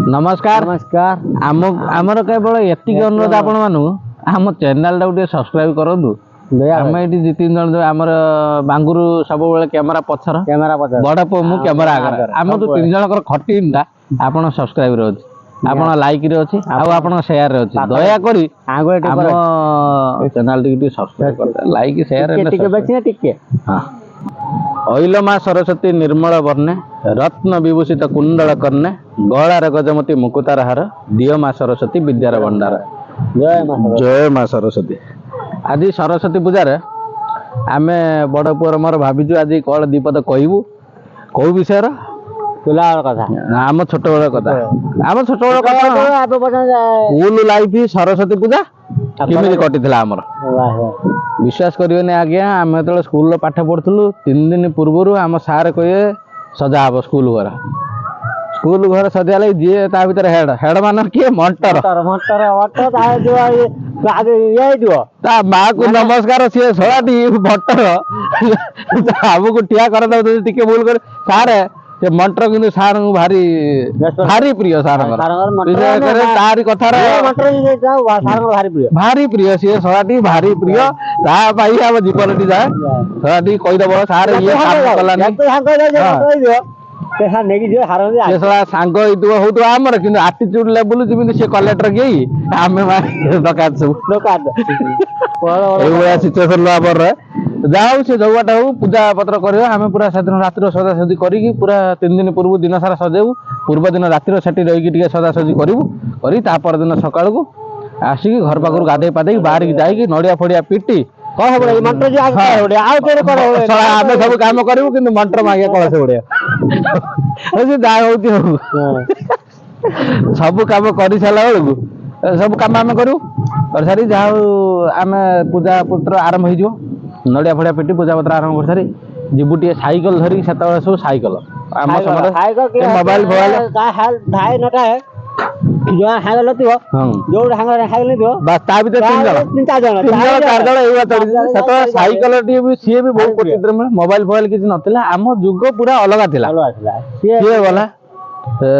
नमस्कार नमस्कार आमर केवल एतिक अनुरोध आपण मानु आम चैनल टाइम सब्सक्राइब करूँ आम ये दि तीन जन आमर बांगुरु सब कैमेरा पछर बड़ पु मु कैमेरा आगर आम तो तीन जन खटीन आपन सब्सक्राइब रे अछि आपन लाइक रे अछि आ आपन शेयर रे अछि दया करी आम चैनल टी सब्सक्राइब कर लाइक शेयर टिके हां ऐल माँ सरस्वती निर्मल वर्णे रत्न विभूषित कुंडल कर्णे गलार गजमती मुकुतार हार दिय माँ सरस्वती विद्यार भंडार जय माँ सरस्वती। आज सरस्वती पूजार आम बड़ पुअर मोर भाविचु आज कल दीपद कहबू कौ विषय आम छोट बेल कथा आम छोट बेल कथा स्कूल लाइफ सरस्वती पूजा केमी कटी आमर विश्वास करें आज्ञा आम जो स्कूल पाठ पढ़ुलु 3 दिन पूर्व आम सार कहे सजा हम स्कूल घर सजा लगे जी ता भर हेड हेड मान किए मंटर माँ को नमस्कार सी शोटी भट्टर आमको ठिया कर भूल कर सारे से मंटर कि सार भारी भारी प्रिय सार तारी कथार भारी प्रिय सी शोटी भारी प्रिय आम जीवन टी जाए शोटी कहीदेव सार ये सांग हो आमर कि आटीट्यूड लेवल जमी सी कलेक्टर गई आम डका सब सिचुएसन आमर जाऊ से जौटा हो पूजा पत्र कर पूरा से दिन रातिर सजासजी करी पूरा 3 दिन पूर्व दिन सारा सजेबू पूर्व दिन रातिर से रही सजासजी कर दिन सका आसिक घर पाखु गाधे पाधे बाहर की नड़िया फड़िया पिटी आम सब कम करूँ कि मंटर मागे कलश उड़िया जहाँ सब कम कर सारा बेलू सब कम आम करूँ कर सारी जहाँ आम पूजा पत्र आरंभ हो नड़िया फड़िया पिटी पूजा पत्र आरंभ कर सारी जीवु टे साइकेल धरिक सब साइकेल मोबाइल मोबाइल फोबाइल किसी नाला आम जुग पूरा अलग थी गला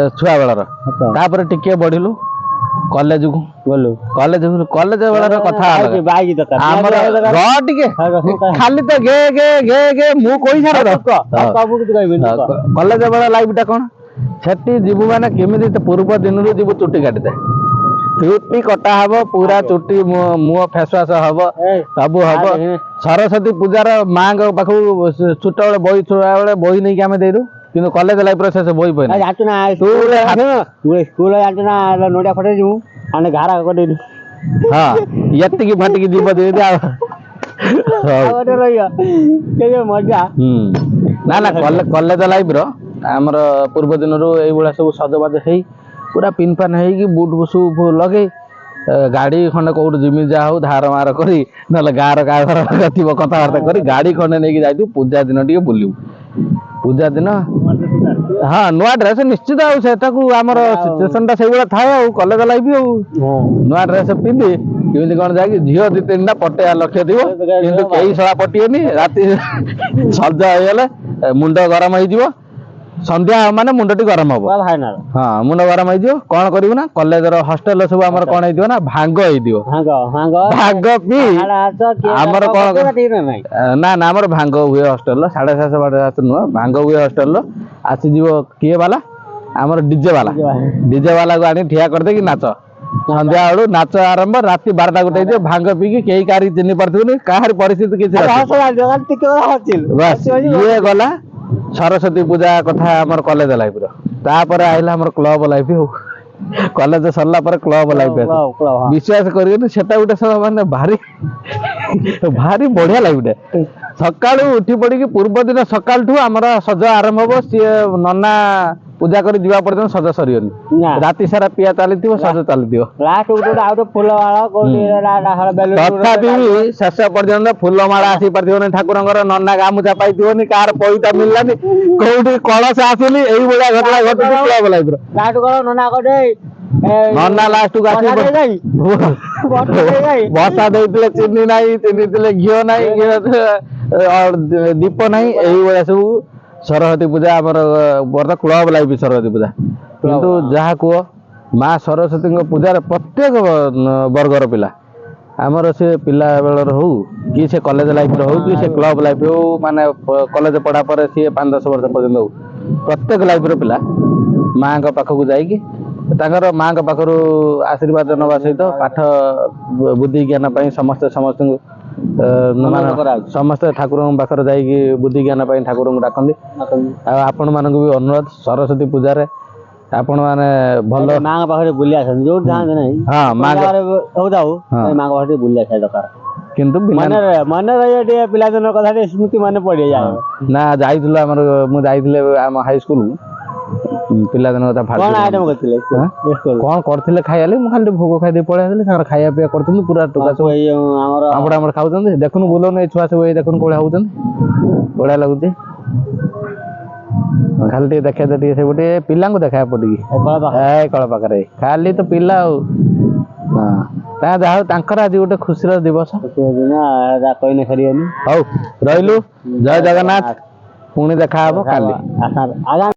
छुआ बेलर टिके बढ़िलु कॉलेज को गलु कॉलेज बेलर कथा खाली तो गे गे गे गे मु कोई छाड़ कॉलेज बेला लाइफ टा कौन सेठी जीवु माने केमिति पूर्व दिन रू जीवु चुट्टी काटि दे चुट्टी कटा हब पूरा चुट्टी मुह फेसवाश हब सब हब सरस्वती पूजार माँ पाखु छुट बेले बही छुआ बेले बही नहीं आम देदु कि कॉलेज लाइफ से बही पे स्कूल नोटिया फटे जी घारा कर हाँ ये फाटिक जीव दे मजा ना कॉलेज लाइफ रो आमर पूर्व दिन ये सब सजबाज हो पूरा पिन फान हो बुट सब लगे गाड़ी खंडे कौट जिमी जा हो धार मार करी ना गाँव क्या थी कथबार्ता कर गाड़ी खंडे नहीं जाइए पूजा दिन टे बुलू पूजा दिन हाँ नुआ ड्रेस निश्चित आम सिचुएसन थाए कॉलेज लाइफ नुआ ड्रेस पिंधि केमी कौन जा झील 2-3टा पटे लक्ष्य थी कि कई शला पटिएनि राति सज हो मुंड गरम हो संध्या माने मुंड टी गरम हम हाँ मुंड गरम हो कौन करू ना कॉलेज हॉस्टेल सब आम कौन हो ना भांग भांग पी आमर कौन ना ना आमर भांग हुए हॉस्टेल 7:30 नुह भांग हुए हॉस्टेल आसीज किए वाला आमर डीजे वाला को आनी ठिया करदे कि नाच संध्या बेलू नाच आरंभ राति 12टा गोटे भांग पीकी कई कारी चिन्ह पार्थ्य कहार परिस्थिति किसी ये गला सरस्वती पूजा कथा आमर कॉलेज लाइफ रो आइला आमर क्लब लाइफ हो कॉलेज सरला पर क्लब लाइफ विश्वास करियो सेटा गोटे सब माने भारी भारी बढ़िया लाइफ सका उठी पड़ी पूर्व दिन सकाल आमर सज आरंभ हम सी नना पूजा कर जीवा पर्यंत सज सरीनी राति सारा पिया चली सज चली तथापि शेष पर्यंत फूलमाला आसी पार ठाकुर नना गामुचा पाई कार पैसा मिललानी कौटी कलश आसुनी यही घटना घटू लाइफ नना लास्ट को बसा दे चीनी ना चीनी घी ना दीप ना यही सब सरस्वती पूजा आमर क्लब लाइफ सरस्वती पूजा किंतु जहाँ कह ମା ସରସ୍ୱତୀଙ୍କ ପୂଜାରେ ପ୍ରତ୍ୟେକ ବର୍ଗର ପିଲା ଆମର ସେ ପିଲା ବେଳର ହଉ କି ସେ କଲେଜ ଲାଇଫର ହଉ କି ସେ କ୍ଲବ ଲାଇଫ ହଉ ମାନେ କଲେଜ ପଢା ପରେ ସିଏ 5-10 ବର୍ଷ ପର୍ଯ୍ୟନ୍ତ ହଉ ପ୍ରତ୍ୟେକ ଲାଇଫର ପିଲା ମାଙ୍କ ପାଖକୁ ଯାଇକି ତାଙ୍କର ମାଙ୍କ ପାଖରୁ ଆଶୀର୍ବାଦ ନେବା ସହିତ ପାଠ ବୁଦ୍ଧି ଜ୍ଞାନ ପାଇଁ ସମସ୍ତଙ୍କୁ ସମସ୍ତେ ଠାକୁରଙ୍କ ପାଖରେ ଯାଇକି ବୁଦ୍ଧି ଜ୍ଞାନ ପାଇଁ ଠାକୁରଙ୍କୁ ଡାକନ୍ତି। ଆଉ ଆପଣମାନଙ୍କୁ ବି ଅନୁରୋଧ ସରସ୍ୱତୀ ପୂଜାରେ ଆପଣ ମାନେ ଭଲ ମାଙ୍କ ପାଖରେ ବୁଲି ଆସନ୍ତି ଯୋଉଠି ଯାଆନ୍ତି ନାହିଁ ହଁ ମାଙ୍କ ହଉଥାଉ ମାଙ୍କ ପାଖରେ ଟିକେ ବୁଲି ଆସିବା ଦରକାର କିନ୍ତୁ ମନେ ରହିବ ଟିକେ ପିଲାଦିନ କଥା ଟିକେ ସ୍ମୃତି ମନେ ପଡିଯାଏ। ନା ଯାଇଥିଲୁ ଆମର ମୁଁ ଯାଇଥିଲି ଆମ ହାଇସ୍କୁଲ ପିଲାଦିନ କଥା କଣ ଆଇଟମ କରିଥିଲେ କଣ କରିଥିଲେ ଖାଇଲେ ମୁଁ ଖାଲି ଭୋଗ ଖାଇଦେଇ ପଳେଇ ଆସିଲି ତାଙ୍କର ଖାଇବା ପିଇବା କରୁଛନ୍ତି ପୁରା ଟୋକା ସବୁ ଆମର ଖାଉଛନ୍ତି ଦେଖୁନୁ ବୁଲଉନି ଏଇ ଛୁଆ ସବୁ ଏଇ ଦେଖୁନୁ କୋଳିଆ ହଉଛନ୍ତି ବଢିଆ ଲାଗୁଛି ଖାଲି ଟିକେ ଦେଖେଇ ଦେ ଟିକେ ସେପଟେ ପିଲାଙ୍କୁ ଦେଖାଇବା ପଟିକି ଏ କଳ ପାଖରେ ଖାଲି ତ ପିଲା ଆଉ ହଁ ତା ଯାହା ହଉ ତାଙ୍କର ଆଜି ଗୋଟେ ଖୁସିର ଦିବସ କହିଲେ ସରିବନି। ହଉ ରହିଲୁ ଜୟ ଜଗନ୍ନାଥ ପୁଣି ଦେଖାହବ କାଲି।